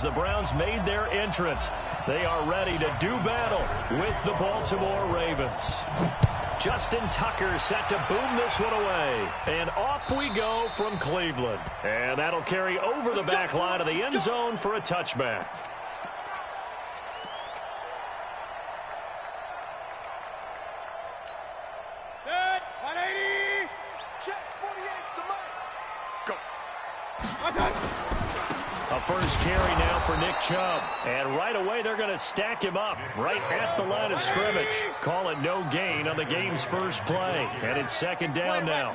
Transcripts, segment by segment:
The Browns made their entrance. They are ready to do battle with the Baltimore Ravens. Justin Tucker set to boom this one away. And off we go from Cleveland. And that'll carry over the back line of the end zone for a touchback. Good. 180. Check. 48's the mark. Go. A first carry now for Nick Chubb. And right away, they're going to stack him up right at the line of scrimmage. Call it no gain on the game's first play. And it's second down now.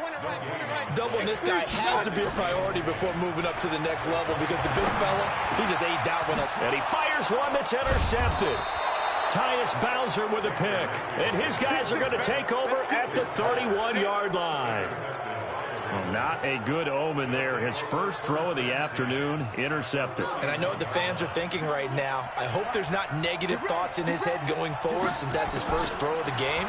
Doubling this guy has to be a priority before moving up to the next level because the big fella, he just ate that one up. And he fires one that's intercepted. Tyus Bowser with a pick. And his guys are going to take over at the 31-yard line. Well, not a good omen there. His first throw of the afternoon, intercepted. And I know what the fans are thinking right now. I hope there's not negative thoughts in his head going forward since that's his first throw of the game.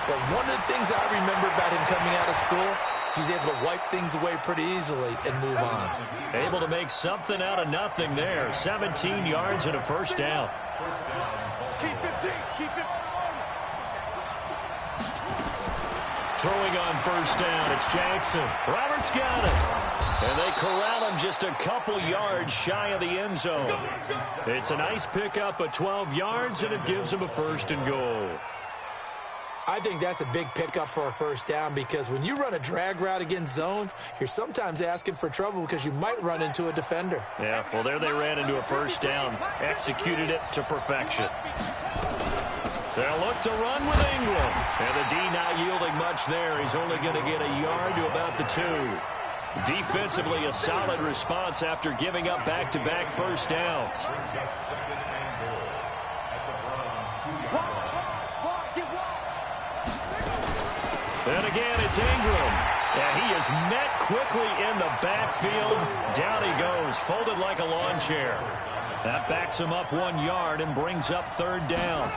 But one of the things I remember about him coming out of school is he's able to wipe things away pretty easily and move on. Able to make something out of nothing there. 17 yards and a first down. Keep it deep. Keep it. Throwing on first down, it's Jackson. Roberts got it. And they corral him just a couple yards shy of the end zone. It's a nice pickup of 12 yards, and it gives him a first and goal. I think that's a big pickup for a first down because when you run a drag route against zone, you're sometimes asking for trouble because you might run into a defender. Yeah, well, there they ran into a first down. Executed it to perfection. They'll look to run with Ingram. And the D not yielding much there. He's only going to get a yard to about the 2. Defensively, a solid response after giving up back-to-back first downs. And again, it's Ingram. And he is met quickly in the backfield. Down he goes, folded like a lawn chair. That backs him up 1 yard and brings up third down.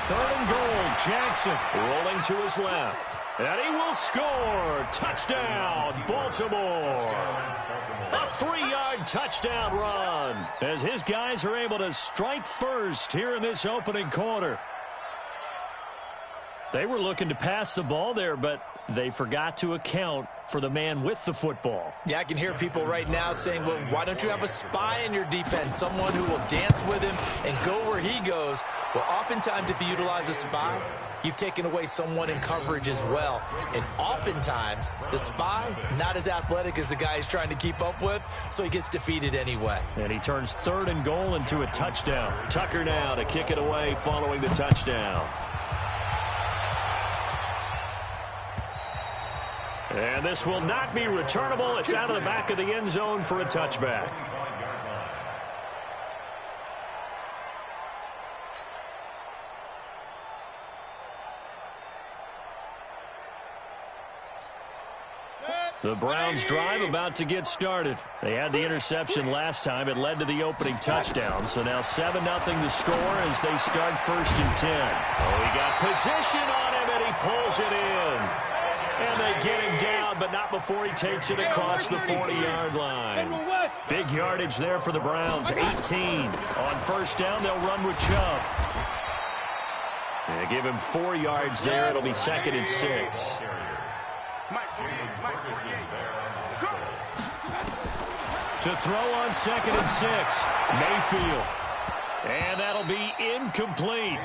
Third and goal, Jackson rolling to his left. And he will score. Touchdown, Baltimore. A 3-yard touchdown run as his guys are able to strike first here in this opening quarter. They were looking to pass the ball there, but they forgot to account for the man with the football. Yeah, I can hear people right now saying, well, why don't you have a spy in your defense, someone who will dance with him and go where he goes? Well, oftentimes if you utilize a spy, you've taken away someone in coverage as well. And oftentimes, the spy, not as athletic as the guy he's trying to keep up with, so he gets defeated anyway. And he turns third and goal into a touchdown. Tucker now to kick it away following the touchdown. And this will not be returnable. It's out of the back of the end zone for a touchback. The Browns drive about to get started. They had the interception last time. It led to the opening touchdown. So now 7-0 to score as they start first and 10. Oh, he got position on him, and he pulls it in. And they get him down, but not before he takes it across the 40-yard line. Big yardage there for the Browns, 18. On first down, they'll run with Chubb. They give him 4 yards there. It'll be second and 6. To throw on second and 6, Mayfield. And that'll be incomplete.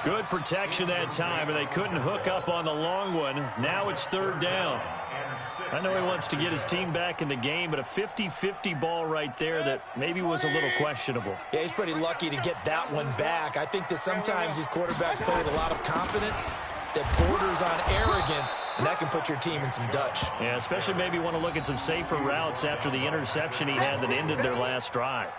Good protection that time, and they couldn't hook up on the long one. Now it's third down. I know he wants to get his team back in the game, but a 50-50 ball right there that maybe was a little questionable. Yeah, he's pretty lucky to get that one back. I think that sometimes these quarterbacks play with a lot of confidence that borders on arrogance, and that can put your team in some Dutch. Yeah, especially maybe want to look at some safer routes after the interception he had that ended their last drive.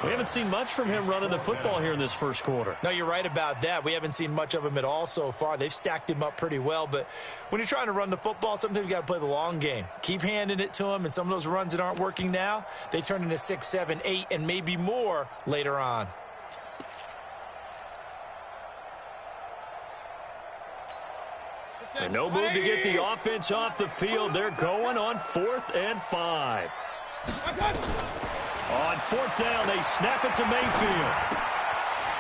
We haven't seen much from him running the football here in this first quarter. No, you're right about that. We haven't seen much of him at all so far. They've stacked him up pretty well, but when you're trying to run the football, sometimes you got to play the long game. Keep handing it to him, and some of those runs that aren't working now, they turn into 6, 7, 8, and maybe more later on. And no move to get the offense off the field. They're going on 4th and 5. fourth down, they snap it to Mayfield.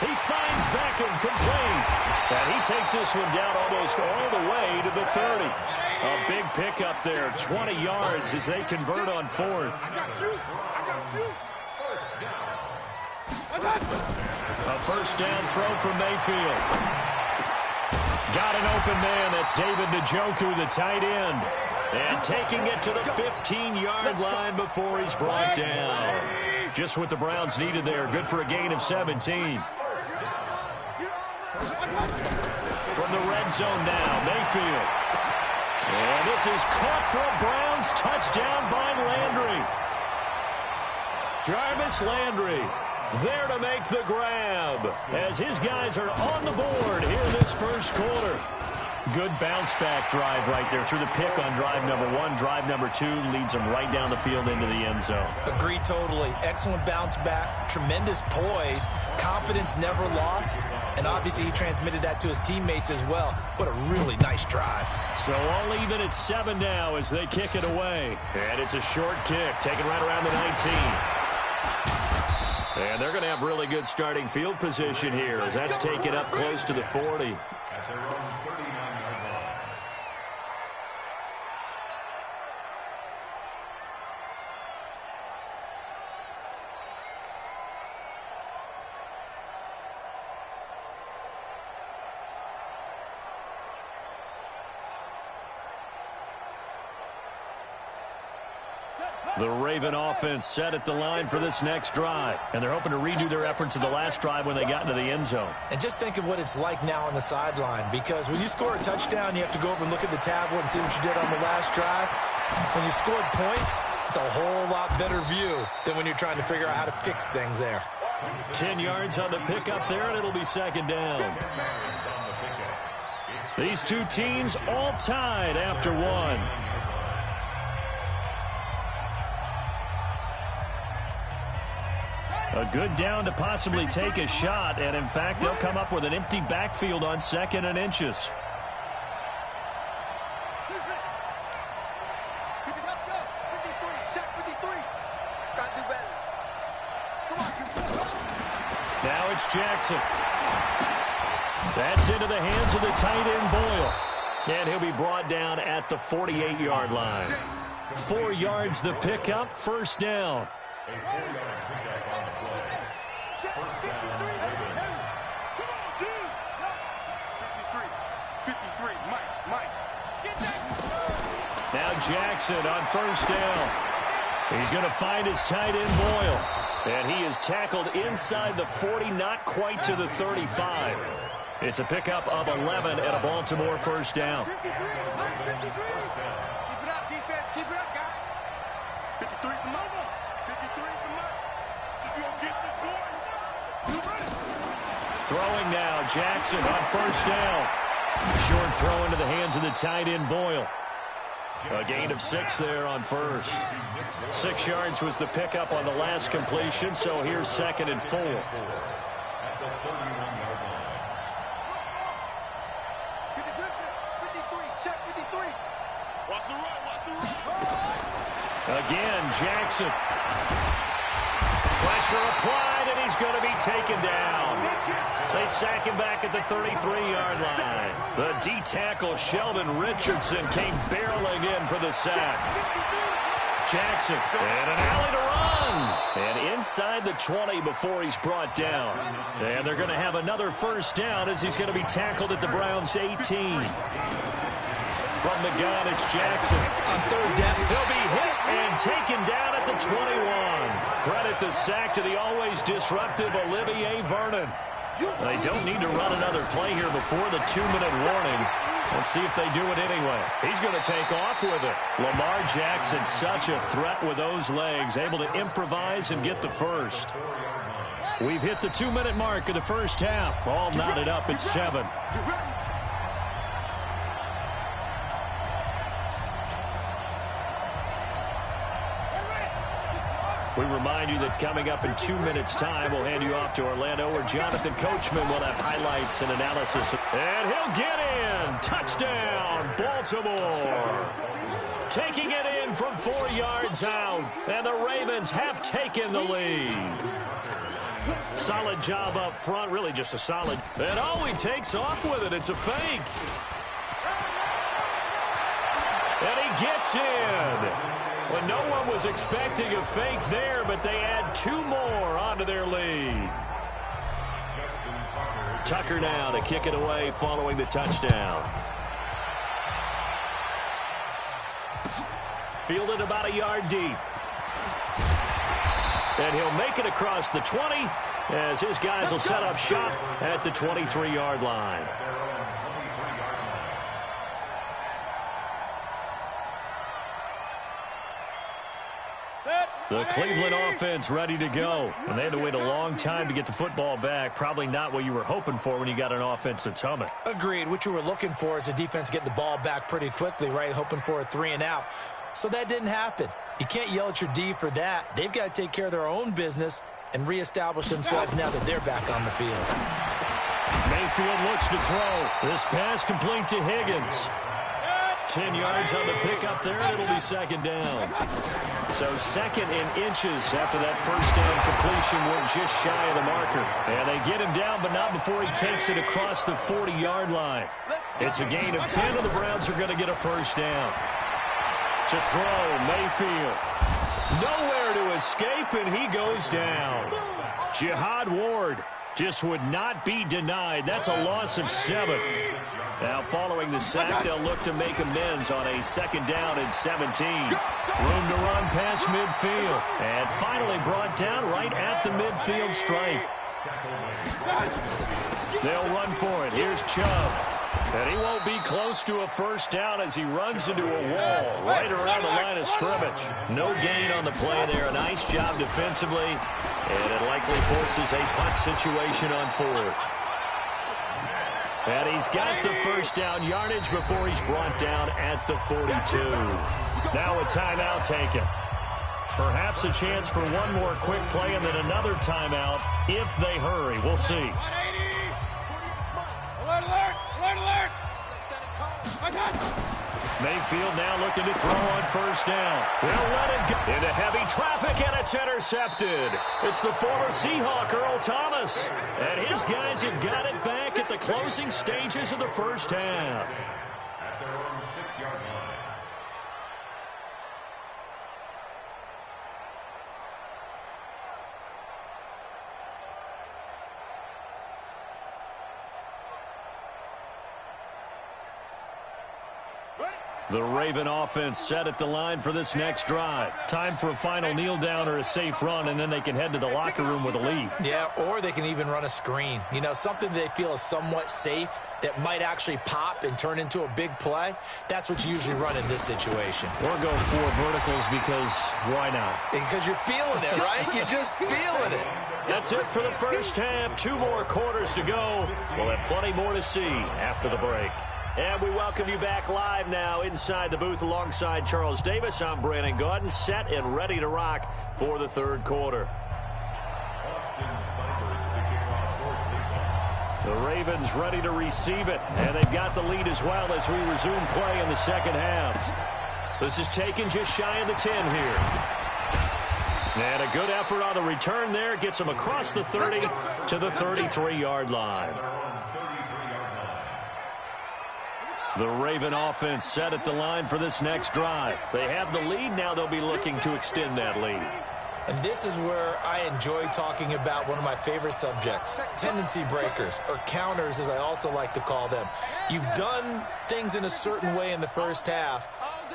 He finds Beckham complete. And he takes this one down almost all the way to the 30. A big pickup there, 20 yards as they convert on fourth. A first down throw for Mayfield. Got an open man. That's David Njoku, the tight end. And taking it to the 15-yard line before he's brought down. Just what the Browns needed there. Good for a gain of 17. From the red zone now, Mayfield. And this is caught for a Browns touchdown by Landry. Jarvis Landry there to make the grab as his guys are on the board here in this first quarter. Good bounce-back drive right there through the pick on drive number 1. Drive number 2 leads them right down the field into the end zone. Agree totally. Excellent bounce-back, tremendous poise, confidence never lost, and obviously he transmitted that to his teammates as well. What a really nice drive. So all even at 7 now as they kick it away. And it's a short kick, taken right around the 19. And they're going to have really good starting field position here as that's taken up close to the 40. The Raven offense set at the line for this next drive. And they're hoping to redo their efforts in the last drive when they got into the end zone. And just think of what it's like now on the sideline. Because when you score a touchdown, you have to go over and look at the tablet and see what you did on the last drive. When you scored points, it's a whole lot better view than when you're trying to figure out how to fix things there. 10 yards on the pickup there, and it'll be second down. These two teams all tied after one. A good down to possibly take a shot, and in fact, they'll come up with an empty backfield on 2nd and inches. Now it's Jackson. That's into the hands of the tight end Boyle. And he'll be brought down at the 48-yard line. 4 yards the pickup, first down. Now Jackson on first down. He's going to find his tight end Boyle. And he is tackled inside the 40, not quite to the 35. It's a pickup of 11 and a Baltimore first down. 53, Mike, 53. Keep it up, defense. Keep it up, guys. 53 is the moment. 53 is the moment. You're going to get this going. Throwing now, Jackson on first down. Short throw into the hands of the tight end Boyle. A gain of 6 there on first. 6 yards was the pickup on the last completion, so here's 2nd and 4. Again, Jackson. Pressure applied, and he's going to be taken down. They sack him back at the 33-yard line. The D-tackle, Sheldon Richardson, came barreling in for the sack. Jackson, and an alley to run. And inside the 20 before he's brought down. And they're going to have another first down as he's going to be tackled at the Browns' 18. From the gun, it's Jackson. On third down, he'll be hit and taken down at the 21. Credit the sack to the always disruptive Olivier Vernon. They don't need to run another play here before the 2-minute warning. Let's see if they do it anyway. He's going to take off with it. Lamar Jackson, such a threat with those legs, able to improvise and get the first. We've hit the 2-minute mark of the first half. All knotted up at 7. We remind you that coming up in 2 minutes' time, we'll hand you off to Orlando, where Jonathan Coachman will have highlights and analysis. And he'll get in. Touchdown, Baltimore. taking it in from 4 yards out, and the Ravens have taken the lead. Solid job up front, really just a solid. And oh, he takes off with it. It's a fake. And he gets in. Well, no one was expecting a fake there, but they add 2 more onto their lead. Tucker now to kick it away following the touchdown. Fielded about a yard deep. And he'll make it across the 20 as his guys will set up shop at the 23-yard line. The Cleveland offense ready to go. And they had to wait a long time to get the football back. Probably not what you were hoping for when you got an offense that's humming. Agreed. What you were looking for is the defense getting the ball back pretty quickly, right? Hoping for a 3-and-out. So that didn't happen. You can't yell at your D for that. They've got to take care of their own business and reestablish themselves now that they're back on the field. Mayfield looks to throw. This pass complete to Higgins. 10 yards on the pickup there, and it'll be second down. So second in inches after that first down completion. We're just shy of the marker. And they get him down, but not before he takes it across the 40-yard line. It's a gain of 10, and the Browns are going to get a first down. To throw, Mayfield. Nowhere to escape, and he goes down. Jihad Ward just would not be denied. That's a loss of 7. Now, following the sack, they'll look to make amends on a second down and 17. Room to run past midfield. And finally brought down right at the midfield stripe. They'll run for it. Here's Chubb. And he won't be close to a first down as he runs into a wall right around the line of scrimmage. No gain on the play there. A nice job defensively. And it likely forces a punt situation on 4th. And he's got the first down yardage before he's brought down at the 42. Now a timeout taken. Perhaps a chance for one more quick play and then another timeout if they hurry. We'll see. Mayfield now looking to throw on first down. They'll let it go into heavy traffic, and it's intercepted. It's the former Seahawk, Earl Thomas. And his guys have got it back at the closing stages of the first half. At their own 6-yard line. The Raven offense set at the line for this next drive. Time for a final kneel down or a safe run, and then they can head to the locker room with a lead. Yeah, or they can even run a screen. You know, something they feel is somewhat safe that might actually pop and turn into a big play. That's what you usually run in this situation. Or go 4 verticals because why not? Because you're feeling it, right? You're just feeling it. That's it for the first half. 2 more quarters to go. We'll have plenty more to see after the break. And we welcome you back live now inside the booth alongside Charles Davis. I'm Brandon Gaudin, set and ready to rock for the third quarter. The Ravens ready to receive it, and they've got the lead as well as we resume play in the second half. This is taken just shy of the 10 here. And a good effort on the return there. Gets them across the 30 to the 33-yard line. The Raven offense set at the line for this next drive. They have the lead. Now they'll be looking to extend that lead. And this is where I enjoy talking about one of my favorite subjects, tendency breakers, or counters as I also like to call them. You've done things in a certain way in the first half,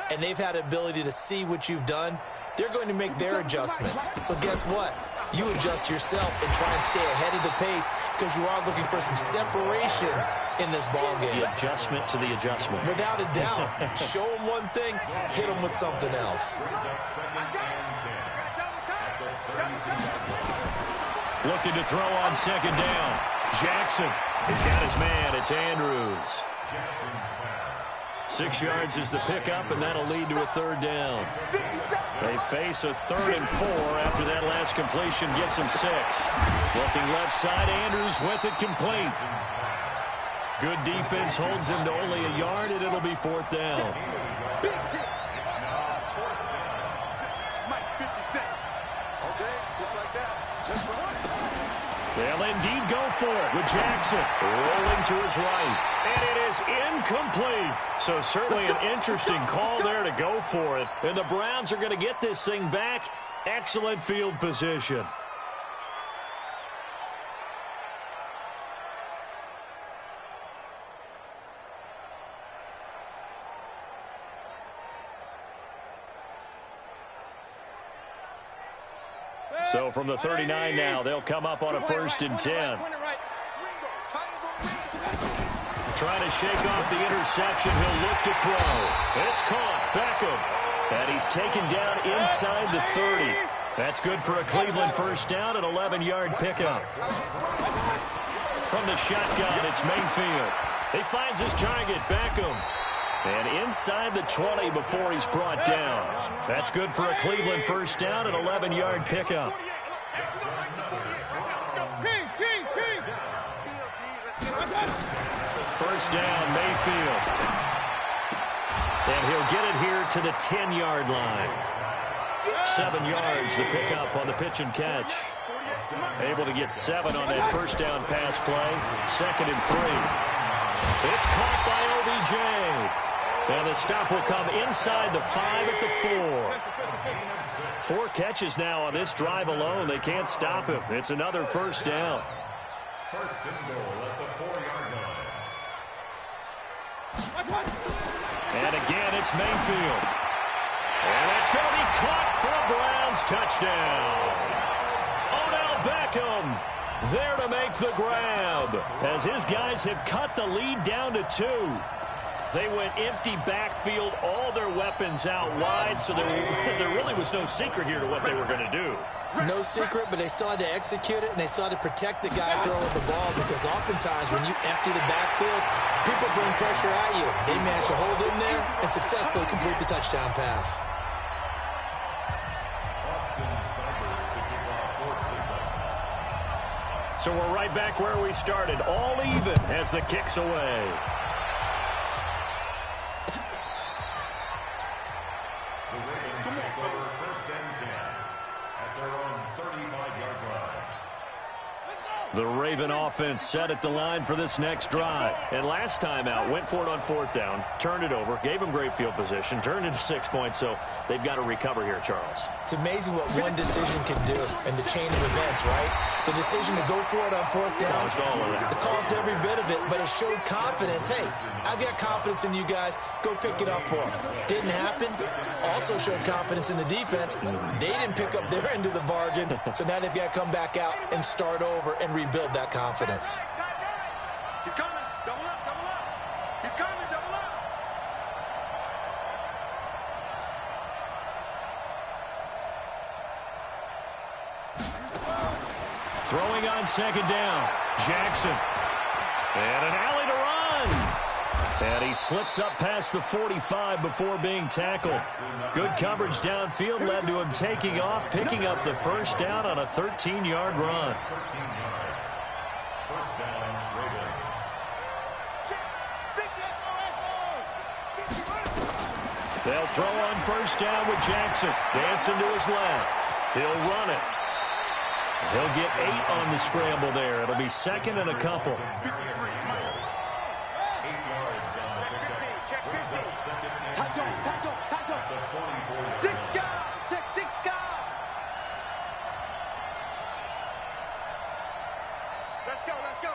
and they've had the ability to see what you've done. They're going to make their adjustments. So guess what? You adjust yourself and try and stay ahead of the pace because you are looking for some separation in this ball game. The adjustment to the adjustment. Without a doubt. Show them one thing, hit them with something else. Looking to throw on second down. Jackson has got his man. It's Andrews. 6 yards is the pickup, and that'll lead to a third down. They face a 3rd and 4 after that last completion gets them 6. Looking left side, Andrews with it complete. Good defense holds him to only a yard, and it'll be 4th down. They'll indeed go for it with Jackson rolling to his right. And it is incomplete. So certainly an interesting call there to go for it. And the Browns are going to get this thing back. Excellent field position. So from the 39 now, they'll come up on a 1st and 10. Trying to shake off the interception. He'll look to throw. It's caught. Beckham. And he's taken down inside the 30. That's good for a Cleveland 1st down, an 11-yard pickup. From the shotgun, it's Mayfield. He finds his target, Beckham. And inside the 20 before he's brought down. That's good for a Cleveland 1st down, an 11-yard pickup. 1st down, Mayfield. And he'll get it here to the 10-yard line. 7 yards, the pickup on the pitch and catch. Able to get 7 on that 1st down pass play. 2nd and 3. It's caught by OBJ. And the stop will come inside the 5 at the 4. 4 catches now on this drive alone. They can't stop him. It's another 1st down. 1st and goal at the 4-yard line. And again, it's Mayfield. And that's going to be caught for a Browns touchdown. Odell Beckham there to make the grab. As his guys have cut the lead down to 2. They went empty backfield, all their weapons out wide, so there really was no secret here to what they were going to do. No secret, but they still had to execute it, and they still had to protect the guy throwing the ball, because oftentimes when you empty the backfield, people bring pressure at you. They managed to hold in there and successfully complete the touchdown pass. So we're right back where we started, all even as the kick's away. The Raven offense set at the line for this next drive. And last time out, went for it on 4th down, turned it over, gave them great field position, turned into 6 points, so they've got to recover here, Charles. It's amazing what one decision can do in the chain of events, right? The decision to go for it on 4th down, caused all of that. It caused every bit of it, but it showed confidence. Hey, I've got confidence in you guys. Go pick it up for them. Didn't happen. Also showed confidence in the defense. They didn't pick up their end of the bargain, so now they've got to come back out and start over and rebuild that confidence. He's coming. Double up, double up. He's coming, double up. Throwing on 2nd down. Jackson. And an alley to run. And he slips up past the 45 before being tackled. Good coverage downfield led to him taking off, picking up the 1st down on a 13-yard run. 13 yards. 1st down, Ravens. They'll throw on 1st down with Jackson. Dancing to his left. He'll run it. He'll get 8 on the scramble there. It'll be 2nd and a couple. 8 yards on the pickup. Brings up 2nd and 2. At the 44. 6 guard. Check 6 guard. Let's go, let's go.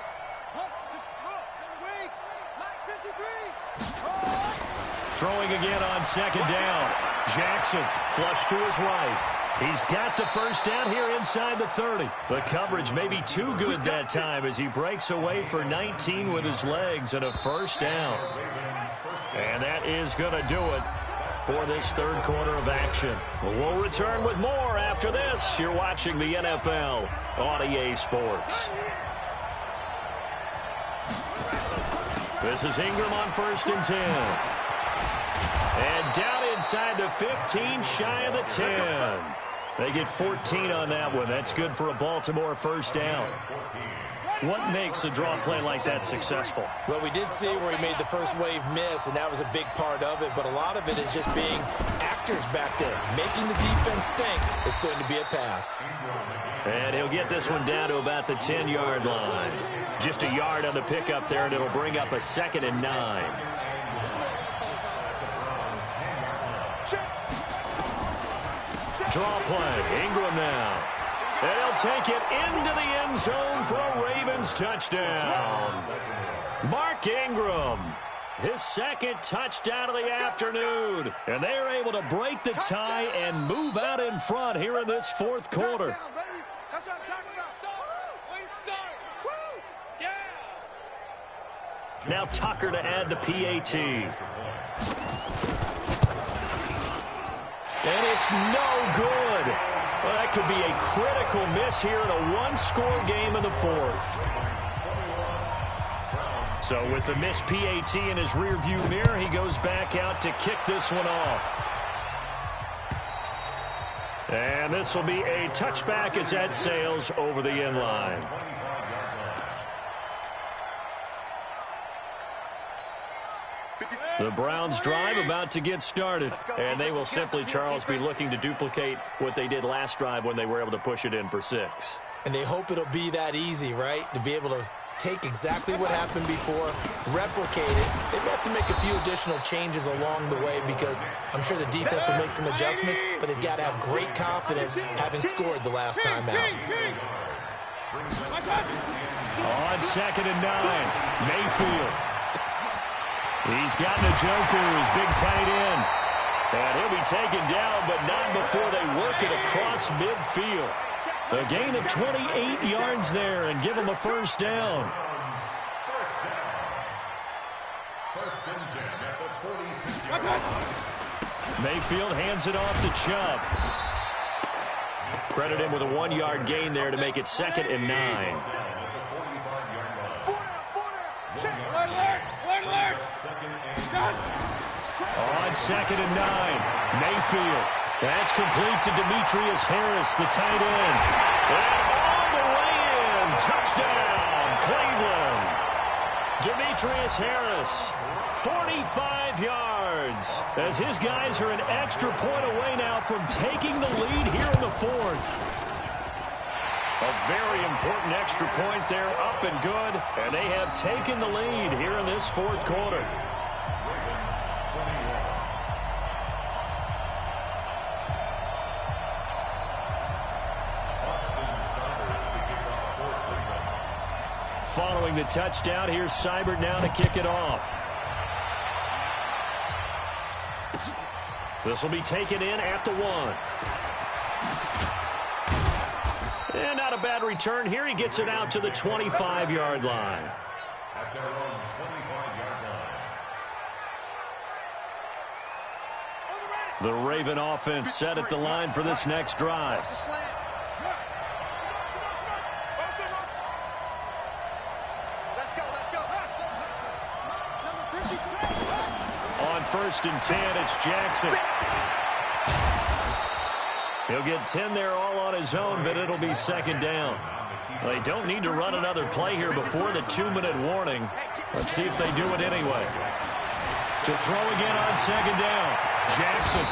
Throwing again on 2nd down. Jackson flush to his right. He's got the 1st down here inside the 30. The coverage may be too good that time as he breaks away for 19 with his legs and a 1st down. And that is going to do it for this 3rd quarter of action. We'll return with more after this. You're watching the NFL on EA Sports. This is Ingram on 1st and 10. And down inside the 15, shy of the 10. They get 14 on that one. That's good for a Baltimore 1st down. What makes a draw play like that successful? Well, we did see where he made the first wave miss, and that was a big part of it. But a lot of it is just being active pictures back there, making the defense think it's going to be a pass. And he'll get this one down to about the 10-yard line. Just a yard on the pickup there, and it'll bring up a 2nd and 9. Draw play. Ingram now. And he'll take it into the end zone for a Ravens touchdown. Mark Ingram, his 2nd touchdown of the afternoon. And they're able to break the tie and move out in front here in this 4th quarter. That's what I'm talking about. Way to start. Woo! Yeah! Now Tucker to add the PAT. And it's no good. Well, that could be a critical miss here in a one-score game in the 4th. So with the missed PAT in his rearview mirror, he goes back out to kick this one off. And this will be a touchback as that sails over the end line. The Browns drive about to get started. And they will simply, Charles, be looking to duplicate what they did last drive when they were able to push it in for 6. And they hope it'll be that easy, right? To be able to take exactly what happened before, replicate it. They may have to make a few additional changes along the way because I'm sure the defense will make some adjustments, but they've got to have great confidence having scored the last time out. On 2nd and 9, Mayfield. He's got Njoku, his big tight end. And he'll be taken down, but not before they work it across midfield. A gain of 28 yards there and give him a 1st down. Mayfield hands it off to Chubb. Credit him with a 1-yard gain there to make it 2nd and 9. On 2nd and 9, Mayfield. That's complete to Demetrius Harris, the tight end. And all the way in. Touchdown, Cleveland. Demetrius Harris, 45 yards. As his guys are an extra point away now from taking the lead here in the 4th. A very important extra point there, up and good. And they have taken the lead here in this 4th quarter. Following the touchdown, here's Seibert now to kick it off. This will be taken in at the 1. And not a bad return here. He gets it out to the 25-yard line. At their own 25-yard line. The Raven offense set at the line for this next drive. On 1st and 10, it's Jackson. He'll get 10 there all on his own, but it'll be 2nd down. They don't need to run another play here before the 2-minute warning. Let's see if they do it anyway. To throw again on 2nd down. Jackson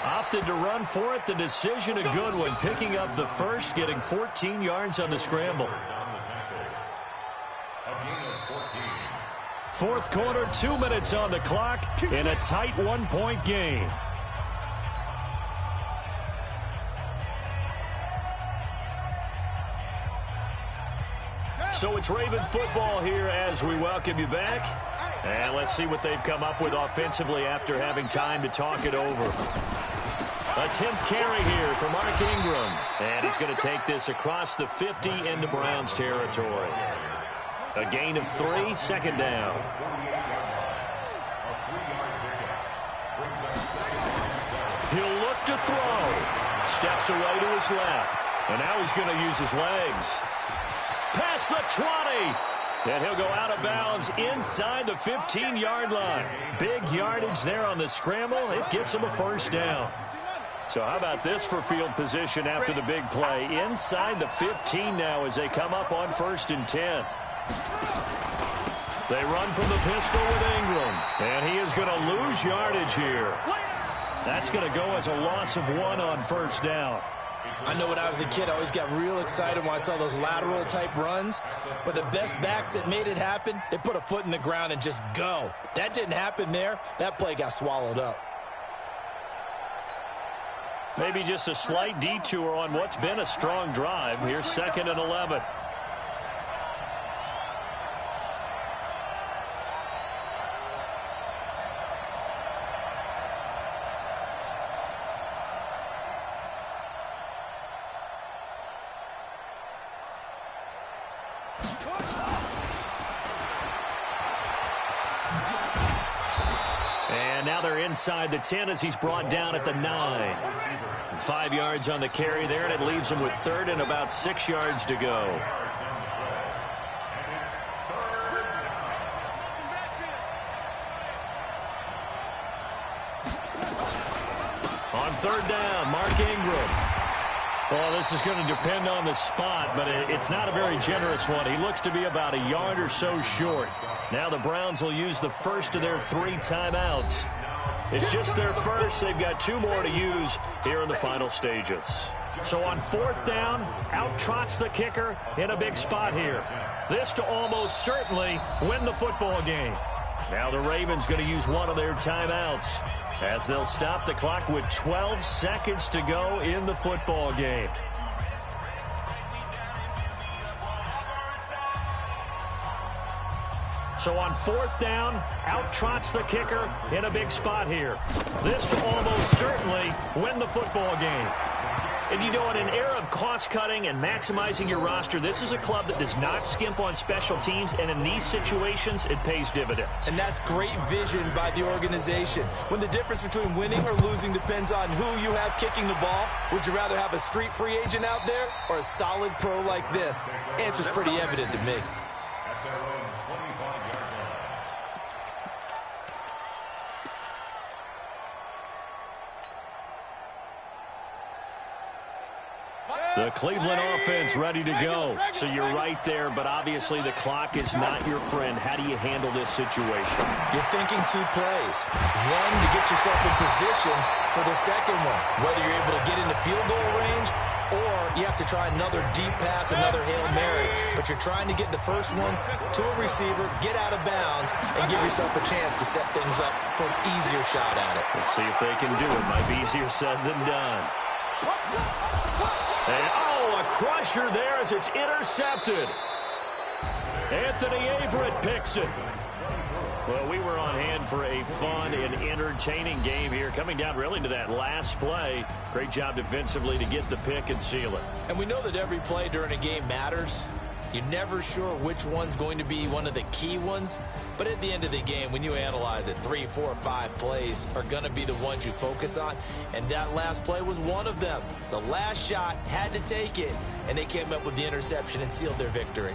opted to run for it. The decision a good one. Picking up the 1st, getting 14 yards on the scramble. 4th quarter, 2 minutes on the clock in a tight 1-point game. So it's Raven football here as we welcome you back. And let's see what they've come up with offensively after having time to talk it over. A 10th carry here for Mark Ingram. And he's going to take this across the 50 into Browns territory. A gain of 3, 2nd down. He'll look to throw. Steps away to his left. And now he's going to use his legs. Past the 20. And he'll go out of bounds inside the 15-yard line. Big yardage there on the scramble. It gets him a 1st down. So how about this for field position after the big play? Inside the 15 now as they come up on 1st and 10. They run from the pistol with Ingram. And he is going to lose yardage here. That's going to go as a loss of 1 on first down. I know when I was a kid, I always got real excited when I saw those lateral-type runs. But the best backs that made it happen, they put a foot in the ground and just go. That didn't happen there. That play got swallowed up. Maybe just a slight detour on what's been a strong drive. Here's 2nd and 11. And now they're inside the 10 as he's brought down at the 9. 5 yards on the carry there, and it leaves him with 3rd and about 6 yards to go. On 3rd down, Mark Ingram. Well, this is going to depend on the spot, but it's not a very generous one. He looks to be about a yard or so short. Now the Browns will use the first of their 3 timeouts. It's just their first. They've got 2 more to use here in the final stages. So on 4th down, out trots the kicker in a big spot here. This to almost certainly win the football game. Now the Ravens going to use one of their timeouts as they'll stop the clock with 12 seconds to go in the football game. So on 4th down, out trots the kicker in a big spot here. This to almost certainly win the football game. And you know, in an era of cost-cutting and maximizing your roster, this is a club that does not skimp on special teams, and in these situations, it pays dividends. And that's great vision by the organization. When the difference between winning or losing depends on who you have kicking the ball, would you rather have a street free agent out there or a solid pro like this? Answer's pretty evident to me. The Cleveland offense ready to go. So you're right there, but obviously the clock is not your friend. How do you handle this situation? You're thinking 2 plays. One, to get yourself in position for the second one, whether you're able to get into field goal range or you have to try another deep pass, another Hail Mary. But you're trying to get the first one to a receiver, get out of bounds, and give yourself a chance to set things up for an easier shot at it. Let's see if they can do it. Might be easier said than done. And, a crusher there as it's intercepted. Anthony Averett picks it. Well, we were on hand for a fun and entertaining game here. Coming down really to that last play. Great job defensively to get the pick and seal it. And we know that every play during a game matters. You're never sure which one's going to be one of the key ones. But at the end of the game, when you analyze it, 3, 4, 5 plays are going to be the ones you focus on. And that last play was one of them. The last shot had to take it, and they came up with the interception and sealed their victory.